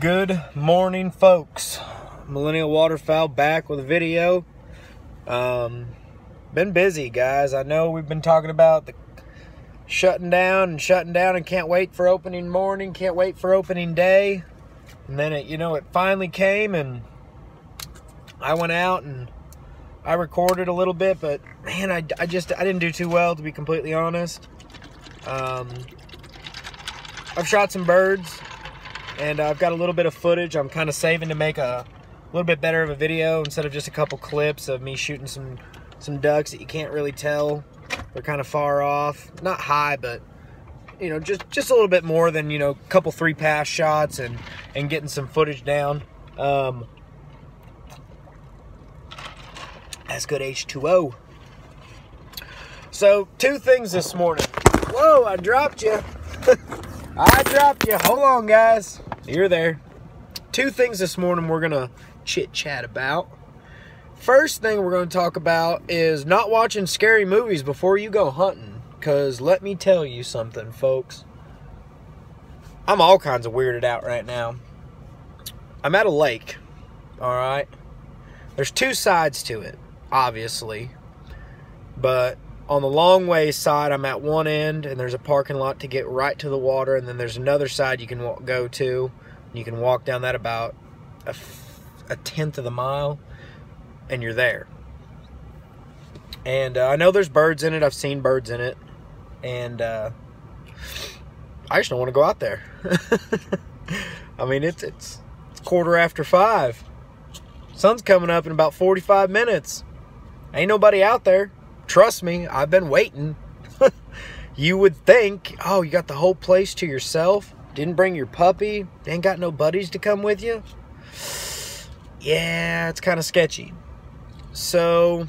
Good morning, folks. Millennial Waterfowl back with a video. Been busy, guys. I know we've been talking about the shutting down and can't wait for opening morning, can't wait for opening day. And then it finally came, and I went out and I recorded a little bit, but man, I didn't do too well, to be completely honest. I've shot some birds, and I've got a little bit of footage I'm kind of saving to make a little bit better of a video instead of just a couple clips of me shooting some ducks that you can't really tell. They're kind of far off, not high, but just a little bit more than a couple 3-pass shots and getting some footage down. That's good H2O. So 2 things this morning. Whoa, I dropped you. I dropped you. Hold on, guys. You're there. 2 things this morning we're gonna chit chat about. First thing we're gonna talk about is not watching scary movies before you go hunting. Cause let me tell you something, folks. I'm all kinds of weirded out right now. I'm at a lake. Alright. There's 2 sides to it, obviously. But on the long way side, I'm at one end, and there's a parking lot to get right to the water, and then there's another side you can go to. You can walk down that about a tenth of the mile, and you're there. And I know there's birds in it. I've seen birds in it, and I just don't want to go out there. I mean, it's 5:15. Sun's coming up in about 45 minutes. Ain't nobody out there. Trust me, I've been waiting. You would think, oh, you got the whole place to yourself? Didn't bring your puppy? Ain't got no buddies to come with you? Yeah, it's kind of sketchy. So,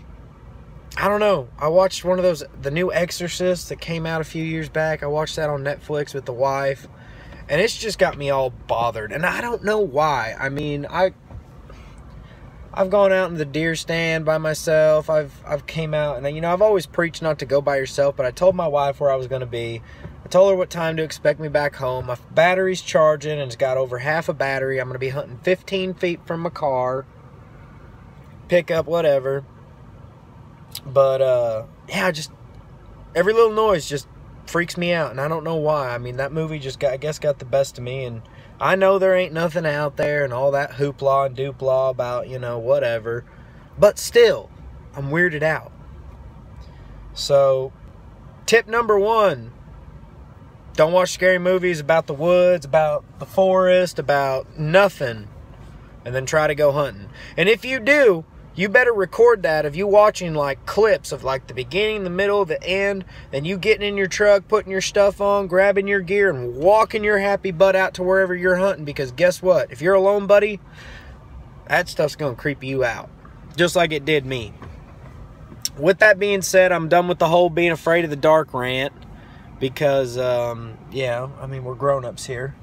I don't know. I watched one of those, the new Exorcist that came out a few years back. I watched that on Netflix with the wife. And it's just got me all bothered. And I don't know why. I mean, I've gone out in the deer stand by myself. I've came out, and I've always preached not to go by yourself, but I told my wife where I was going to be. I told her what time to expect me back home. My battery's charging, and it's got over half a battery. I'm going to be hunting 15 feet from my car. Pick up, whatever. But, yeah, every little noise just freaks me out, and I don't know why. I mean, that movie just got the best of me, and I know there ain't nothing out there and all that hoopla and doopla about, whatever. But still, I'm weirded out. So, tip number 1. Don't watch scary movies about the woods, about the forest, about nothing. And then try to go hunting. And if you do, you better record that of you watching like clips of like the beginning, the middle, the end, then you getting in your truck, putting your stuff on, grabbing your gear, and walking your happy butt out to wherever you're hunting. Because guess what? If you're alone, buddy, that stuff's going to creep you out. Just like it did me. With that being said, I'm done with the whole being afraid of the dark rant. Because, yeah, I mean, we're grown-ups here.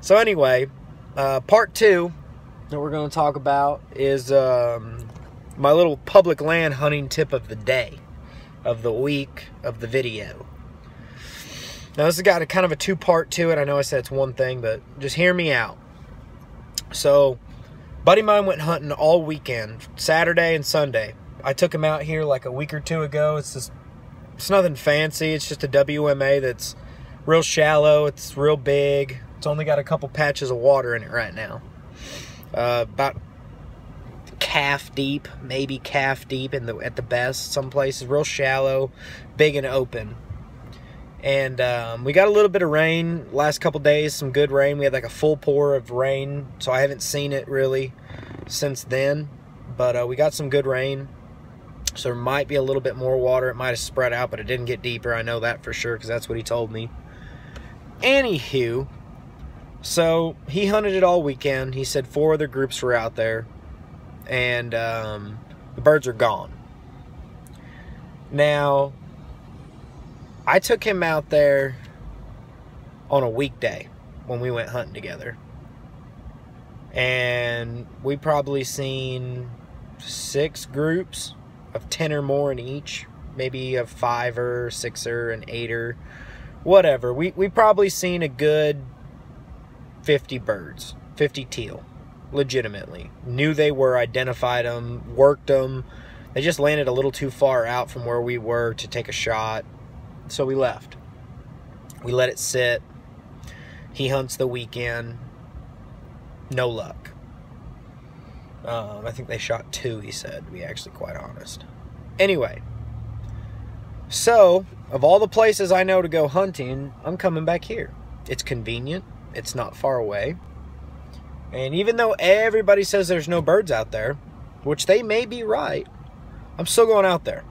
So anyway, part 2 that we're going to talk about is my little public land hunting tip of the day, of the week, of the video. Now this has got a kind of a 2-part to it. I know I said it's one thing, but just hear me out. So, buddy of mine went hunting all weekend, Saturday and Sunday. I took him out here like a week or 2 ago. It's nothing fancy. It's just a WMA that's real shallow. It's real big. It's only got a couple patches of water in it right now. About calf deep, maybe calf deep at the best. Some places real shallow, big and open. And we got a little bit of rain last couple days, some good rain. We had like a full pour of rain, so I haven't seen it really since then. But we got some good rain, so there might be a little bit more water. It might have spread out, but it didn't get deeper. I know that for sure because that's what he told me. Anywho, so he hunted it all weekend. He said 4 other groups were out there, and the birds are gone. Now, I took him out there on a weekday when we went hunting together, and we probably seen 6 groups of 10 or more in each, maybe a 5er, 6er, an 8er, whatever. We probably seen a good 50 birds, 50 teal, legitimately. Knew they were, identified them, worked them. They just landed a little too far out from where we were to take a shot, so we left. We let it sit. He hunts the weekend. No luck. I think they shot 2, he said, to be actually quite honest. Anyway, so, of all the places I know to go hunting, I'm coming back here. It's convenient. It's not far away. And even though everybody says there's no birds out there, which they may be right, I'm still going out there.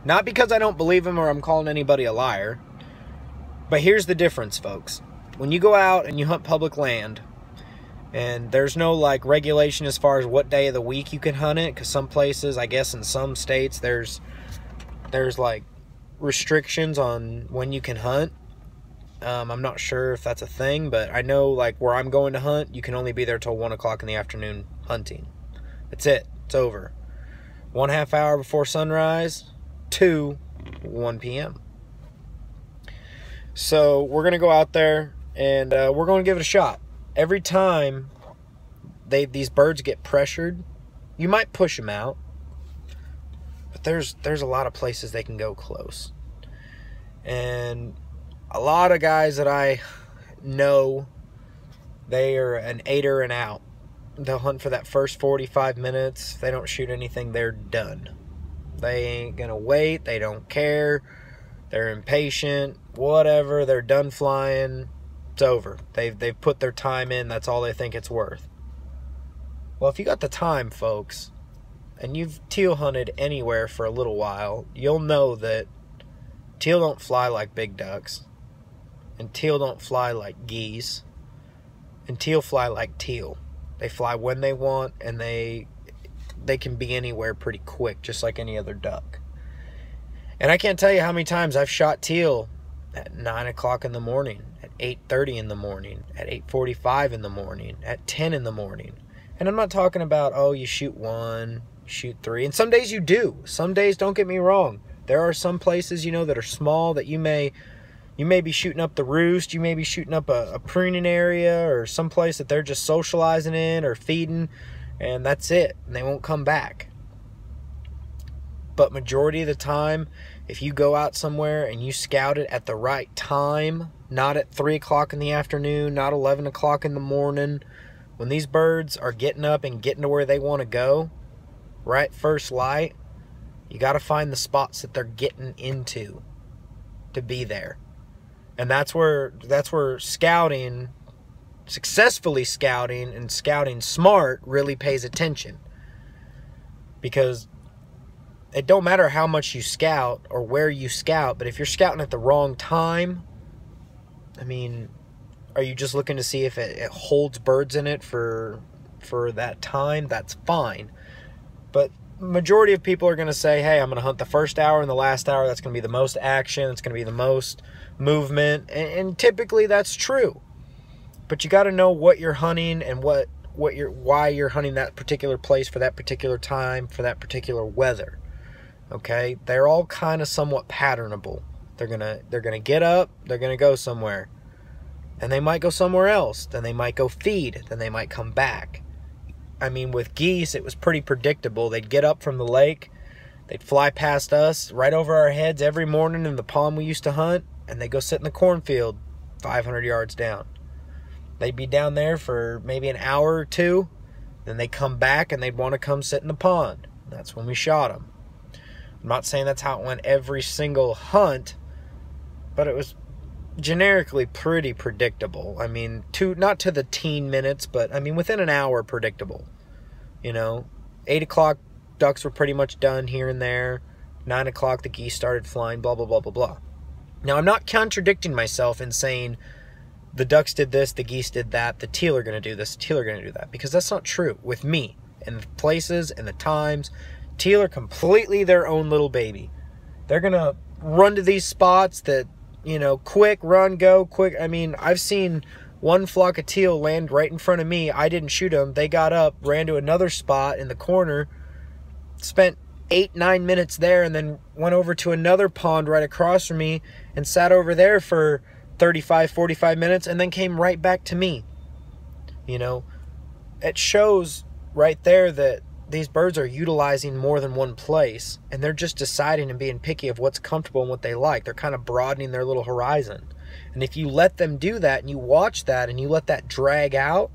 Not because I don't believe them or I'm calling anybody a liar. But here's the difference, folks. When you go out and you hunt public land, and there's no like regulation as far as what day of the week you can hunt it, because some places, I guess in some states, there's like restrictions on when you can hunt. I'm not sure if that's a thing, but I know like where I'm going to hunt, you can only be there till 1 o'clock in the afternoon hunting. That's it. It's over. 1/2 hour before sunrise to 1 p.m. So we're going to go out there and we're going to give it a shot. Every time these birds get pressured, you might push them out, but there's a lot of places they can go close. And a lot of guys that I know, they are an 8er and out. They'll hunt for that first 45 minutes. If they don't shoot anything, they're done. They ain't gonna wait. They don't care. They're impatient. Whatever. They're done flying. It's over. They've put their time in. That's all they think it's worth. Well, if you got the time, folks, and you've teal hunted anywhere for a little while, you'll know that teal don't fly like big ducks, and teal don't fly like geese, and teal fly like teal. They fly when they want, and they can be anywhere pretty quick, just like any other duck. And I can't tell you how many times I've shot teal at 9 o'clock in the morning, at 8:30 in the morning, at 8:45 in the morning, at 10 in the morning. And I'm not talking about, oh, you shoot 1, shoot 3. And some days you do. Some days, don't get me wrong, there are some places, you know, that are small that you may be shooting up the roost. You may be shooting up a pruning area or some place that they're just socializing in or feeding, and that's it. And they won't come back. But majority of the time, if you go out somewhere and you scout it at the right time, not at 3 o'clock in the afternoon, not 11 o'clock in the morning, when these birds are getting up and getting to where they want to go, right first light, you got to find the spots that they're getting into to be there. And that's where scouting, successfully scouting and scouting smart, really pays attention. Because it don't matter how much you scout or where you scout, but if you're scouting at the wrong time, I mean, are you just looking to see if it holds birds in it for that time? That's fine. But majority of people are going to say, hey, I'm going to hunt the first hour and the last hour. That's going to be the most action. It's going to be the most movement. And typically that's true. But you got to know what you're hunting and why you're hunting that particular place for that particular time, for that particular weather. Okay? They're all kind of somewhat patternable. They're going to get up, they're going to go somewhere. And they might go somewhere else. Then they might go feed. Then they might come back. I mean, with geese, it was pretty predictable. They'd get up from the lake. They'd fly past us right over our heads every morning in the pond we used to hunt. And they'd go sit in the cornfield 500 yards down. They'd be down there for maybe an hour or two. Then they'd come back and they'd want to come sit in the pond. That's when we shot them. I'm not saying that's how it went every single hunt, but it was generically pretty predictable. I mean, not to the teen minutes, but I mean within an hour predictable. You know, 8 o'clock ducks were pretty much done here and there. 9 o'clock the geese started flying, blah, blah, blah, blah, blah. Now, I'm not contradicting myself in saying the ducks did this, the geese did that, the teal are going to do this, the teal are going to do that, because that's not true with me. And the places and the times, teal are completely their own little baby. They're going to run to these spots that, you know, quick, run, go, quick. I mean, I've seen one flock of teal land right in front of me. I didn't shoot them. They got up, ran to another spot in the corner, spent 8-9 minutes there, and then went over to another pond right across from me and sat over there for 35-45 minutes and then came right back to me. You know, it shows right there that these birds are utilizing more than one place, and they're just deciding and being picky of what's comfortable and what they like. They're kind of broadening their little horizon. And if you let them do that and you watch that and you let that drag out,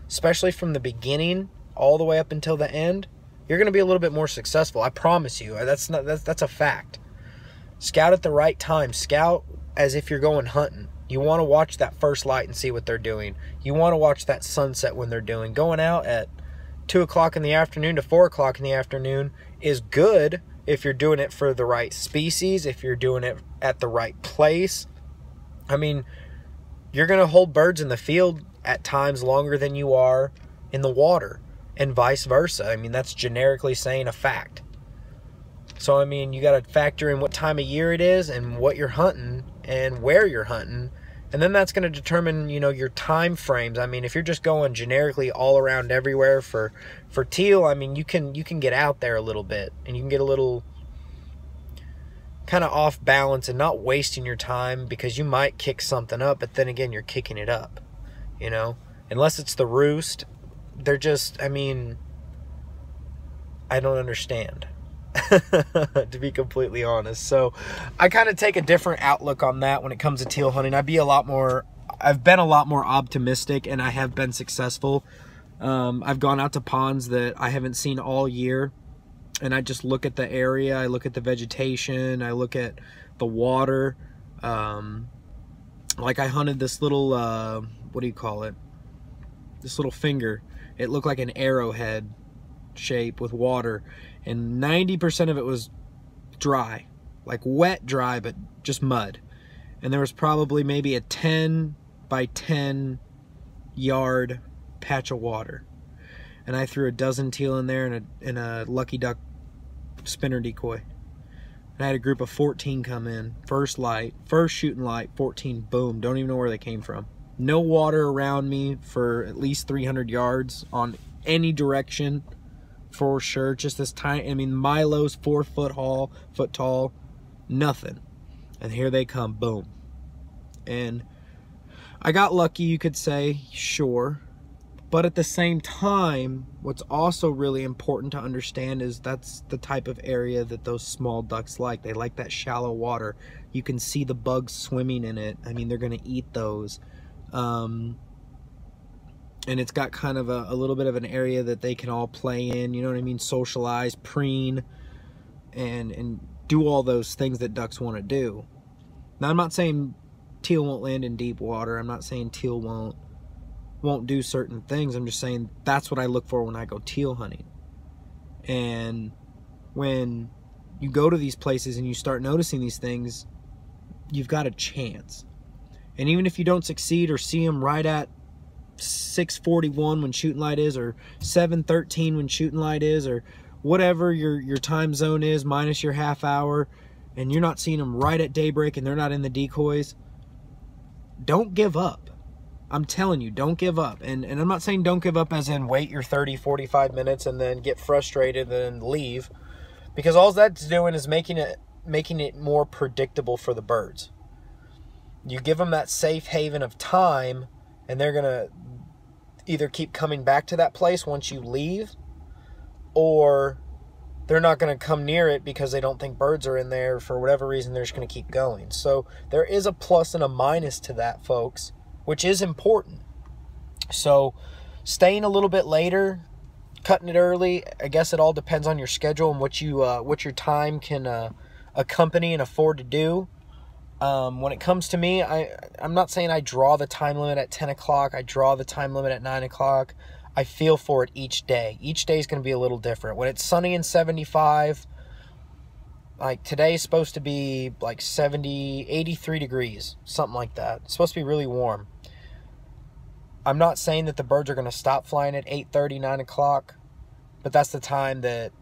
especially from the beginning all the way up until the end, you're going to be a little bit more successful. I promise you. That's a fact. Scout at the right time. Scout as if you're going hunting. You want to watch that first light and see what they're doing. You want to watch that sunset when they're doing. Going out at 2 o'clock in the afternoon to 4 o'clock in the afternoon is good if you're doing it for the right species, if you're doing it at the right place. I mean, you're going to hold birds in the field at times longer than you are in the water, and vice versa. I mean, that's generically saying a fact. So, I mean, you got to factor in what time of year it is and what you're hunting and where you're hunting. And then that's going to determine, you know, your time frames. I mean, if you're just going generically all around everywhere for teal, I mean, you can get out there a little bit and you can get a little kind of off balance and not wasting your time, because you might kick something up, but then again, you're kicking it up, you know, unless it's the roost. They're just, I mean, I don't understand. To be completely honest. So I kind of take a different outlook on that when it comes to teal hunting. I've been a lot more optimistic, and I have been successful. I've gone out to ponds that I haven't seen all year, and I just look at the area, I look at the vegetation, I look at the water. Like I hunted this little, what do you call it? This little finger. It looked like an arrowhead shape with water, and 90% of it was dry, like wet dry, but just mud. And there was probably maybe a 10 by 10 yard patch of water, and I threw a dozen teal in there and a lucky duck spinner decoy, and I had a group of 14 come in. First shooting light, 14, boom. Don't even know where they came from. No water around me for at least 300 yards on any direction. For sure, just this tiny, I mean, Milo's 4 foot tall, nothing. And here they come, boom. And I got lucky, you could say, sure. But at the same time, what's also really important to understand is that's the type of area that those small ducks like. They like that shallow water. You can see the bugs swimming in it. I mean, they're going to eat those. And it's got kind of a little bit of an area that they can all play in, you know what I mean, socialize, preen, and do all those things that ducks want to do. Now, I'm not saying teal won't land in deep water. I'm not saying teal won't do certain things. I'm just saying that's what I look for when I go teal hunting. And when you go to these places and you start noticing these things, you've got a chance. And even if you don't succeed or see them right at 6:41 when shooting light is, or 7:13 when shooting light is, or whatever your time zone is minus your half hour, and you're not seeing them right at daybreak and they're not in the decoys, don't give up. I'm telling you, don't give up. And I'm not saying don't give up as in wait your 30-45 minutes and then get frustrated and leave, because all that's doing is making it more predictable for the birds. You give them that safe haven of time, and they're gonna either keep coming back to that place once you leave, or they're not going to come near it because they don't think birds are in there. For whatever reason, they're just going to keep going. So there is a plus and a minus to that, folks, which is important. So staying a little bit later, cutting it early, I guess it all depends on your schedule and what your time can accompany and afford to do. When it comes to me, I'm not saying I draw the time limit at 10 o'clock. I draw the time limit at 9 o'clock. I feel for it each day. Each day is going to be a little different. When it's sunny and 75, like today's supposed to be like 83 degrees, something like that. It's supposed to be really warm. I'm not saying that the birds are going to stop flying at 8:30, 9 o'clock, but that's the time that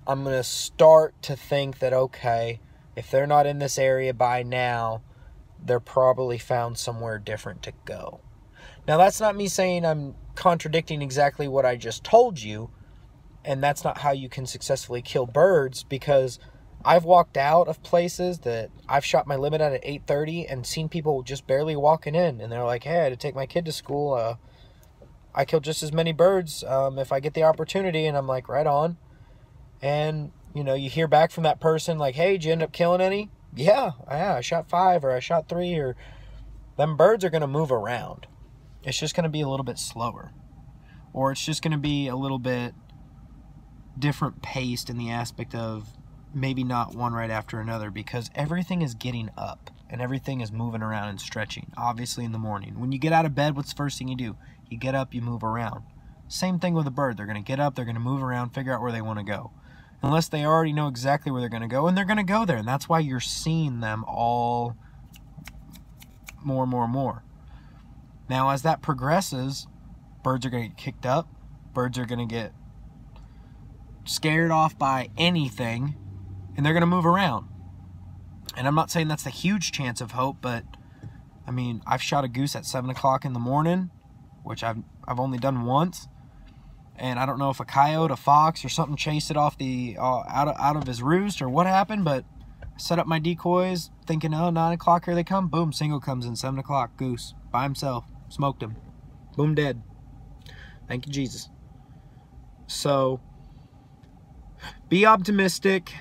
I'm going to start to think that, okay, if they're not in this area by now, they're probably found somewhere different to go. Now, that's not me saying I'm contradicting exactly what I just told you, and that's not how you can successfully kill birds, because I've walked out of places that I've shot my limit at 8:30 and seen people just barely walking in, and they're like, hey, I had to take my kid to school. I kill just as many birds if I get the opportunity, and I'm like, right on. And, you know, you hear back from that person like, hey, did you end up killing any? Yeah, I shot 5 or I shot 3, or them birds are going to move around. It's just going to be a little bit slower, or it's just going to be a little bit different paced in the aspect of maybe not one right after another, because everything is getting up and everything is moving around and stretching. Obviously in the morning, when you get out of bed, what's the first thing you do? You get up, you move around. Same thing with a bird. They're going to get up, they're going to move around, figure out where they want to go. Unless they already know exactly where they're going to go, and they're going to go there. And that's why you're seeing them all more and more and more. Now, as that progresses, birds are going to get kicked up. Birds are going to get scared off by anything, and they're going to move around. And I'm not saying that's a huge chance of hope, but I mean, I've shot a goose at 7 o'clock in the morning, which I've only done once. And I don't know if a coyote, a fox, or something chased it off the out of his roost or what happened, but I set up my decoys thinking, oh, 9 o'clock, here they come. Boom, single comes in, 7 o'clock, goose, by himself. Smoked him. Boom, dead. Thank you, Jesus. So, be optimistic.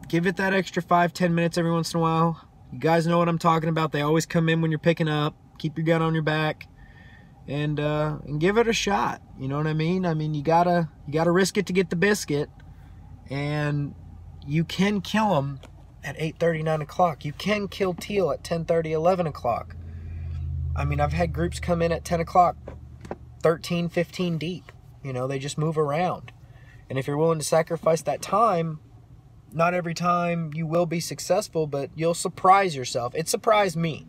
Give it that extra 5-10 minutes every once in a while. You guys know what I'm talking about. They always come in when you're picking up. Keep your gun on your back. And give it a shot. You know what I mean? I mean, you gotta risk it to get the biscuit. And you can kill them at 8:30, 9 o'clock. You can kill teal at 10:30, 11 o'clock. I mean, I've had groups come in at 10 o'clock, 13, 15 deep. You know, they just move around. And if you're willing to sacrifice that time, not every time you will be successful, but you'll surprise yourself. It surprised me.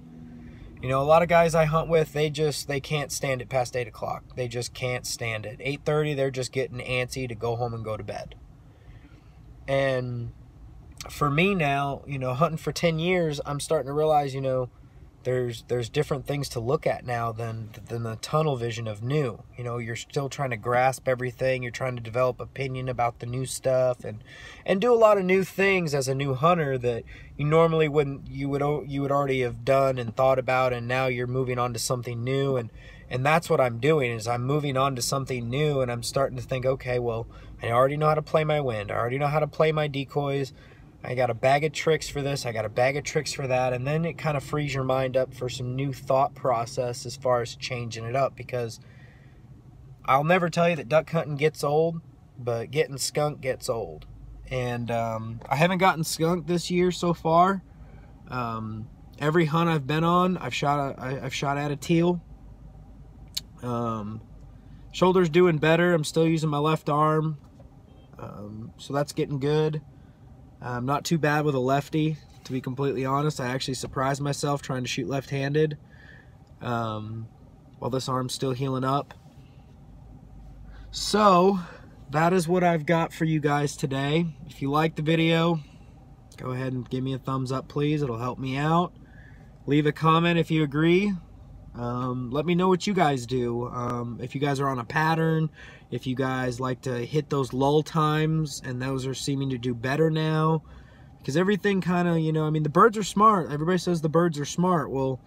You know, a lot of guys I hunt with, they can't stand it past 8 o'clock. They just can't stand it. 8:30, they're just getting antsy to go home and go to bed. And for me now, you know, hunting for 10 years, I'm starting to realize, you know, there's different things to look at now than the tunnel vision of new. You know, you're still trying to grasp everything. You're trying to develop opinion about the new stuff and do a lot of new things as a new hunter that you normally wouldn't. You would already have done and thought about, and now you're moving on to something new. And that's what I'm doing, is I'm moving on to something new, and I'm starting to think, okay, well, I already know how to play my wind. I already know how to play my decoys. I got a bag of tricks for this, I got a bag of tricks for that, and then it kind of frees your mind up for some new thought process as far as changing it up, because I'll never tell you that duck hunting gets old, but getting skunked gets old. And I haven't gotten skunked this year so far. Every hunt I've been on, I've shot at a teal. Shoulder's doing better. I'm still using my left arm, so that's getting good. Not too bad with a lefty, to be completely honest. I actually surprised myself trying to shoot left-handed while this arm's still healing up. So, that is what I've got for you guys today. If you like the video, go ahead and give me a thumbs up, please. It'll help me out. Leave a comment if you agree. Let me know what you guys do. If you guys are on a pattern, if you guys like to hit those lull times, and those are seeming to do better now, because everything kind of, you know, I mean, the birds are smart. Everybody says the birds are smart. Well,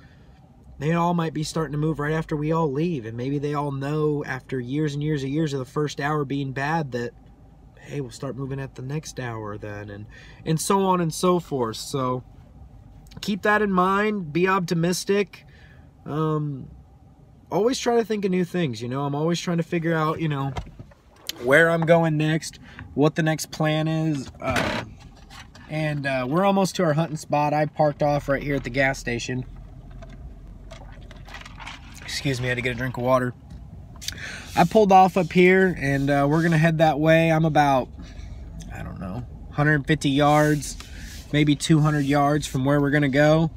they all might be starting to move right after we all leave, and maybe they all know after years and years and years of the first hour being bad that, hey, we'll start moving at the next hour then, and so on and so forth. So keep that in mind. Be optimistic. Always try to think of new things, you know. I'm always trying to figure out, you know, where I'm going next, what the next plan is. And we're almost to our hunting spot. I parked off right here at the gas station. Excuse me, I had to get a drink of water. I pulled off up here, and we're gonna head that way. I'm about, I don't know, 150 yards, maybe 200 yards from where we're gonna go.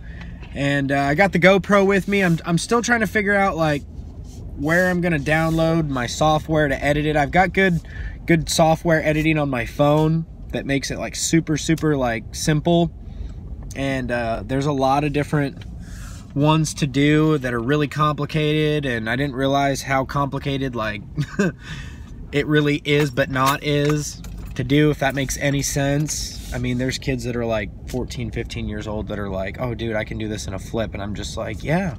And I got the GoPro with me. I'm still trying to figure out like where I'm gonna download my software to edit it. I've got good software editing on my phone that makes it like super like simple. And there's a lot of different ones to do that are really complicated, and I didn't realize how complicated like it really is, but not is to do, if that makes any sense. I mean, there's kids that are like 14, 15 years old that are like, oh dude, I can do this in a flip, and I'm just like, yeah,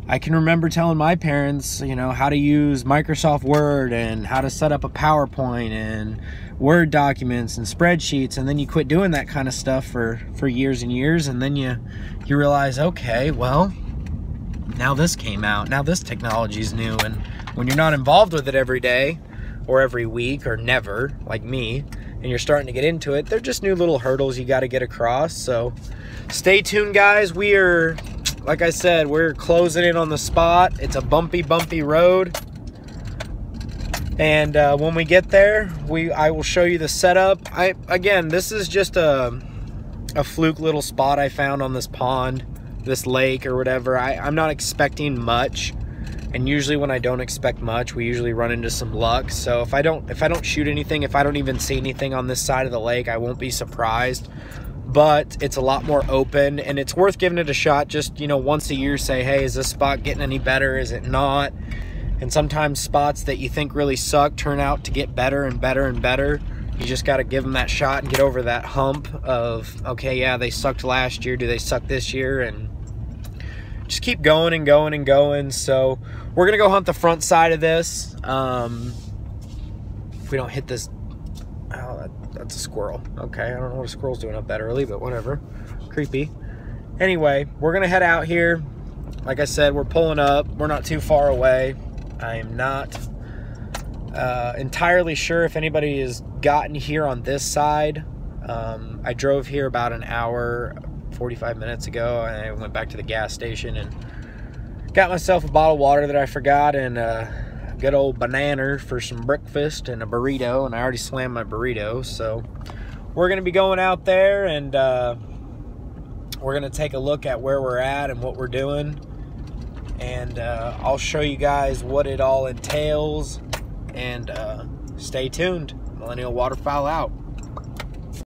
I can remember telling my parents, you know, how to use Microsoft Word and how to set up a PowerPoint and Word documents and spreadsheets, and then you quit doing that kind of stuff for years and years, and then you realize, okay, well, now this came out, now this technology is new, and when you're not involved with it every day or every week or never, like me, and you're starting to get into it, they're just new little hurdles you got to get across. So stay tuned, guys. We are, like I said, we're closing in on the spot. It's a bumpy road. And when we get there, I will show you the setup. Again, this is just a fluke little spot I found on this pond, this lake or whatever. I'm not expecting much. And usually when I don't expect much, we usually run into some luck. So if I don't shoot anything, if I don't even see anything on this side of the lake, I won't be surprised. But it's a lot more open, and it's worth giving it a shot. Just, you know, once a year, say, hey, is this spot getting any better? Is it not? And sometimes spots that you think really suck turn out to get better and better and better. You just got to give them that shot and get over that hump of, okay, yeah, they sucked last year. Do they suck this year? And just keep going and going and going. So we're going to go hunt the front side of this. If we don't hit this, oh, that's a squirrel. Okay, I don't know what a squirrel's doing up that early, but whatever. Creepy. Anyway, we're going to head out here. Like I said, we're pulling up. We're not too far away. I am not entirely sure if anybody has gotten here on this side. I drove here about an hour, 45 minutes ago, and I went back to the gas station and got myself a bottle of water that I forgot, and a good old banana for some breakfast and a burrito, and I already slammed my burrito. So we're going to be going out there, and we're going to take a look at where we're at and what we're doing, and I'll show you guys what it all entails. And stay tuned. Millennial Waterfowl out.